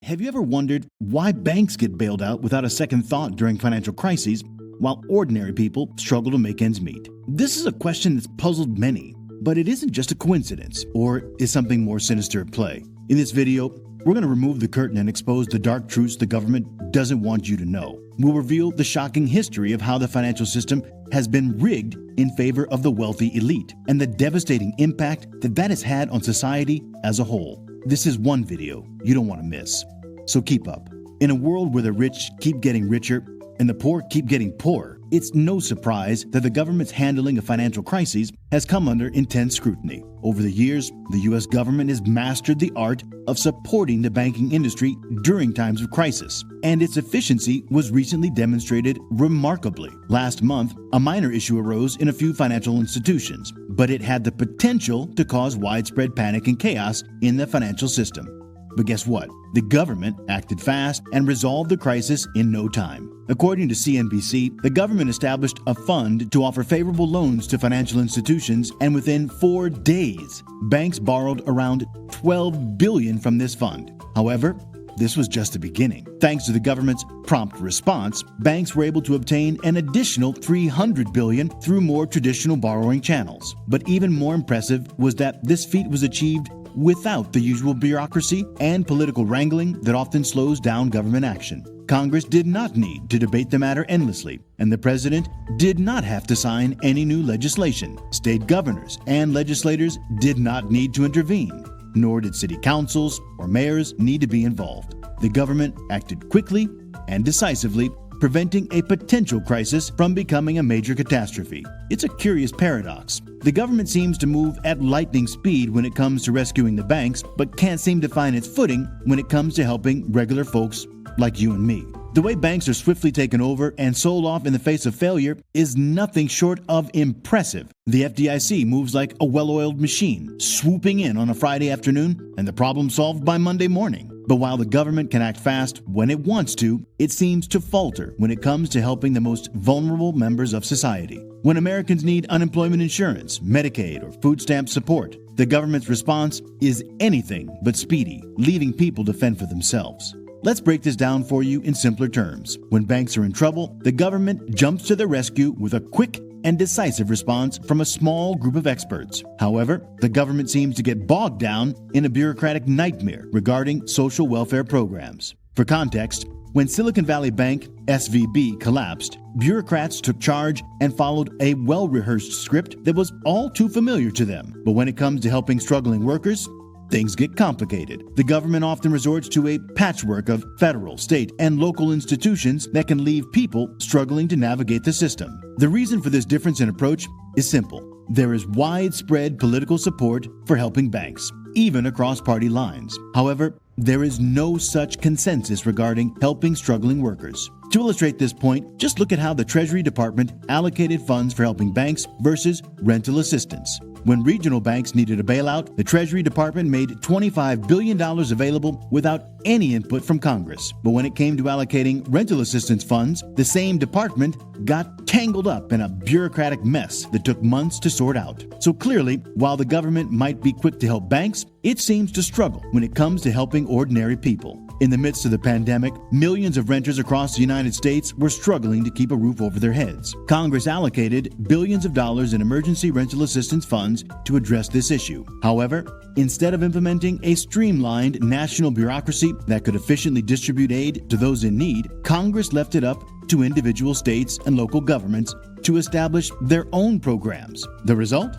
Have you ever wondered why banks get bailed out without a second thought during financial crises, while ordinary people struggle to make ends meet? This is a question that's puzzled many, but it isn't just a coincidence, or is something more sinister at play. In this video, we're going to remove the curtain and expose the dark truths the government doesn't want you to know. We'll reveal the shocking history of how the financial system has been rigged in favor of the wealthy elite, and the devastating impact that has had on society as a whole. This is one video you don't want to miss. So keep up. In a world where the rich keep getting richer and the poor keep getting poorer, it's no surprise that the government's handling of financial crises has come under intense scrutiny. Over the years, the U.S. government has mastered the art of supporting the banking industry during times of crisis, and its efficiency was recently demonstrated remarkably. Last month, a minor issue arose in a few financial institutions, but it had the potential to cause widespread panic and chaos in the financial system. But guess what? The government acted fast and resolved the crisis in no time. According to CNBC, the government established a fund to offer favorable loans to financial institutions, and within 4 days, banks borrowed around $12 billion from this fund. However, this was just the beginning. Thanks to the government's prompt response, banks were able to obtain an additional $300 billion through more traditional borrowing channels. But even more impressive was that this feat was achieved without the usual bureaucracy and political wrangling that often slows down government action. Congress did not need to debate the matter endlessly, and the president did not have to sign any new legislation. State governors and legislators did not need to intervene, nor did city councils or mayors need to be involved. The government acted quickly and decisively, preventing a potential crisis from becoming a major catastrophe. It's a curious paradox. The government seems to move at lightning speed when it comes to rescuing the banks, but can't seem to find its footing when it comes to helping regular folks like you and me. The way banks are swiftly taken over and sold off in the face of failure is nothing short of impressive. The FDIC moves like a well-oiled machine, swooping in on a Friday afternoon and the problem solved by Monday morning. But while the government can act fast when it wants to, it seems to falter when it comes to helping the most vulnerable members of society. When Americans need unemployment insurance, Medicaid, or food stamp support, the government's response is anything but speedy, leaving people to fend for themselves. Let's break this down for you in simpler terms. When banks are in trouble, the government jumps to the rescue with a quick and decisive response from a small group of experts. However, the government seems to get bogged down in a bureaucratic nightmare regarding social welfare programs. For context, when Silicon Valley Bank, SVB, collapsed, bureaucrats took charge and followed a well-rehearsed script that was all too familiar to them. But when it comes to helping struggling workers, things get complicated. The government often resorts to a patchwork of federal, state, and local institutions that can leave people struggling to navigate the system. The reason for this difference in approach is simple. There is widespread political support for helping banks, even across party lines. However, there is no such consensus regarding helping struggling workers. To illustrate this point, just look at how the Treasury Department allocated funds for helping banks versus rental assistance. When regional banks needed a bailout, the Treasury Department made $25 billion available without any input from Congress. But when it came to allocating rental assistance funds, the same department got tangled up in a bureaucratic mess that took months to sort out. So clearly, while the government might be quick to help banks, it seems to struggle when it comes to helping ordinary people. In the midst of the pandemic, millions of renters across the United States were struggling to keep a roof over their heads. Congress allocated billions of dollars in emergency rental assistance funds to address this issue. However, instead of implementing a streamlined national bureaucracy that could efficiently distribute aid to those in need, Congress left it up to individual states and local governments to establish their own programs. The result?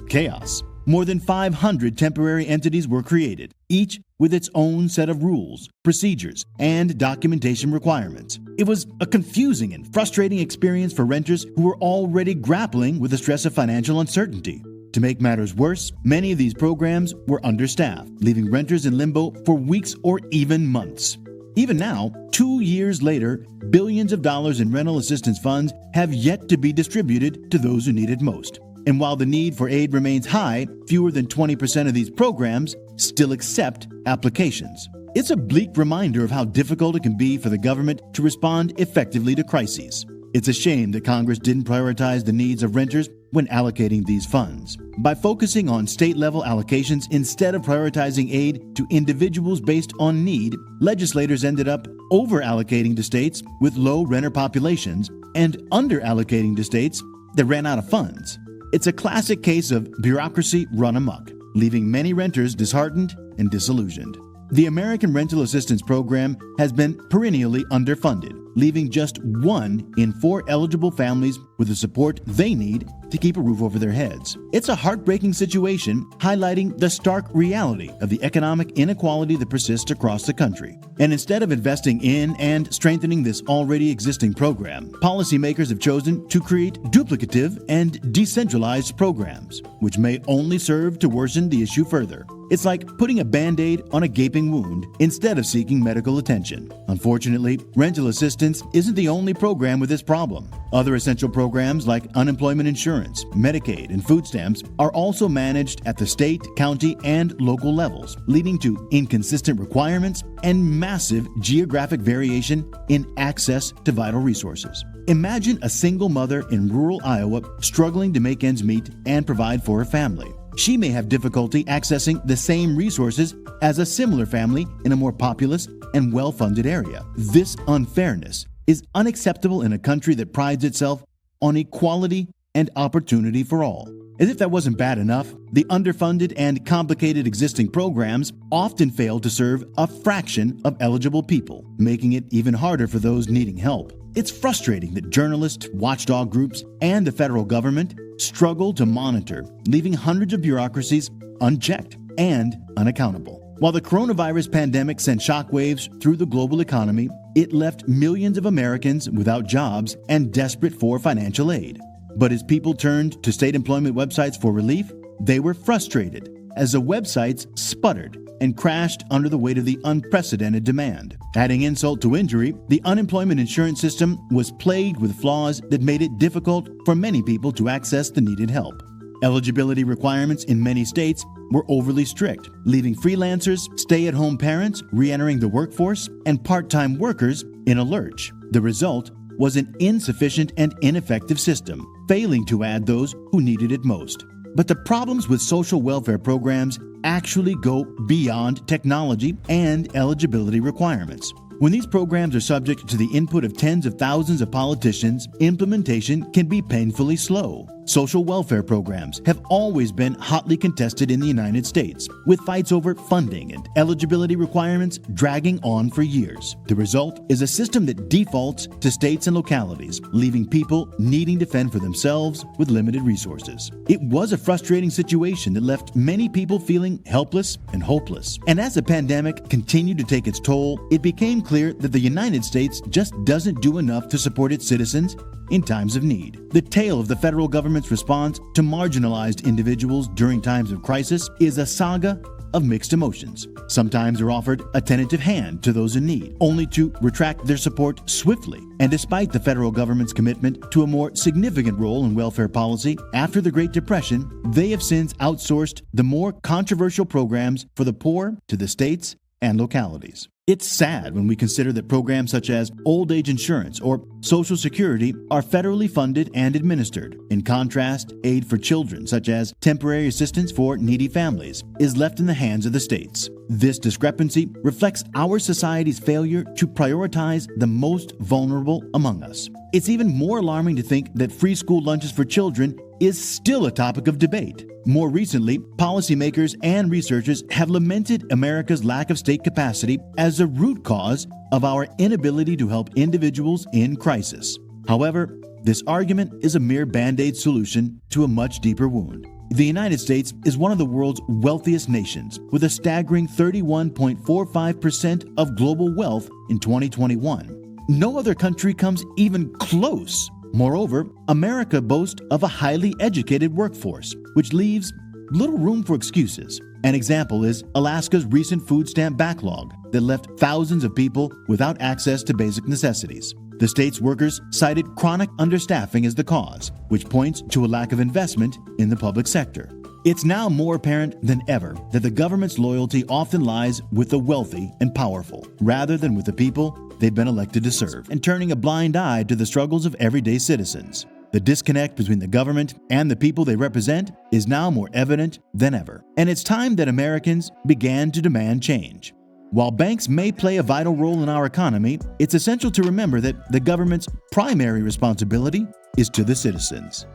Chaos. More than 500 temporary entities were created, each with its own set of rules, procedures, and documentation requirements. It was a confusing and frustrating experience for renters who were already grappling with the stress of financial uncertainty. To make matters worse, many of these programs were understaffed, leaving renters in limbo for weeks or even months. Even now, 2 years later, billions of dollars in rental assistance funds have yet to be distributed to those who need it most. And while the need for aid remains high, fewer than 20% of these programs still accept applications. It's a bleak reminder of how difficult it can be for the government to respond effectively to crises. It's a shame that Congress didn't prioritize the needs of renters when allocating these funds. By focusing on state-level allocations instead of prioritizing aid to individuals based on need, legislators ended up over-allocating to states with low renter populations and under-allocating to states that ran out of funds. It's a classic case of bureaucracy run amok, leaving many renters disheartened and disillusioned. The American Rental Assistance Program has been perennially underfunded, leaving just 1 in 4 eligible families with the support they need to keep a roof over their heads. It's a heartbreaking situation, highlighting the stark reality of the economic inequality that persists across the country. And instead of investing in and strengthening this already existing program, policymakers have chosen to create duplicative and decentralized programs, which may only serve to worsen the issue further. It's like putting a Band-Aid on a gaping wound instead of seeking medical attention. Unfortunately, rental assistance isn't the only program with this problem. Other essential programs like unemployment insurance, Medicaid, and food stamps are also managed at the state, county, and local levels, leading to inconsistent requirements and massive geographic variation in access to vital resources. Imagine a single mother in rural Iowa struggling to make ends meet and provide for her family. She may have difficulty accessing the same resources as a similar family in a more populous and well-funded area. This unfairness is unacceptable in a country that prides itself on equality and opportunity for all. As if that wasn't bad enough, the underfunded and complicated existing programs often fail to serve a fraction of eligible people, making it even harder for those needing help. It's frustrating that journalists, watchdog groups, and the federal government struggle to monitor, leaving hundreds of bureaucracies unchecked and unaccountable. While the coronavirus pandemic sent shockwaves through the global economy, it left millions of Americans without jobs and desperate for financial aid. But as people turned to state employment websites for relief, they were frustrated as the websites sputtered and crashed under the weight of the unprecedented demand. Adding insult to injury, the unemployment insurance system was plagued with flaws that made it difficult for many people to access the needed help. Eligibility requirements in many states were overly strict, leaving freelancers, stay-at-home parents re-entering the workforce, and part-time workers in a lurch. The result was an insufficient and ineffective system, failing to add those who needed it most. But the problems with social welfare programs actually go beyond technology and eligibility requirements. When these programs are subject to the input of tens of thousands of politicians, implementation can be painfully slow. Social welfare programs have always been hotly contested in the United States, with fights over funding and eligibility requirements dragging on for years. The result is a system that defaults to states and localities, leaving people needing to fend for themselves with limited resources. It was a frustrating situation that left many people feeling helpless and hopeless. And as the pandemic continued to take its toll, it became clear that the United States just doesn't do enough to support its citizens in times of need. The tale of the federal government's response to marginalized individuals during times of crisis is a saga of mixed emotions. Sometimes they're offered a tentative hand to those in need, only to retract their support swiftly. And despite the federal government's commitment to a more significant role in welfare policy after the Great Depression, they have since outsourced the more controversial programs for the poor to the states and localities. It's sad when we consider that programs such as old age insurance or Social Security are federally funded and administered. In contrast, aid for children, such as temporary assistance for needy families, is left in the hands of the states. This discrepancy reflects our society's failure to prioritize the most vulnerable among us. It's even more alarming to think that free school lunches for children is still a topic of debate. More recently, policymakers and researchers have lamented America's lack of state capacity as a root cause of our inability to help individuals in crisis. However, this argument is a mere Band-Aid solution to a much deeper wound. The United States is one of the world's wealthiest nations, with a staggering 31.45% of global wealth in 2021. No other country comes even close. Moreover, America boasts of a highly educated workforce, which leaves little room for excuses. An example is Alaska's recent food stamp backlog that left thousands of people without access to basic necessities. The state's workers cited chronic understaffing as the cause, which points to a lack of investment in the public sector. It's now more apparent than ever that the government's loyalty often lies with the wealthy and powerful, rather than with the people they've been elected to serve, and turning a blind eye to the struggles of everyday citizens. The disconnect between the government and the people they represent is now more evident than ever, and it's time that Americans began to demand change. While banks may play a vital role in our economy, it's essential to remember that the government's primary responsibility is to the citizens.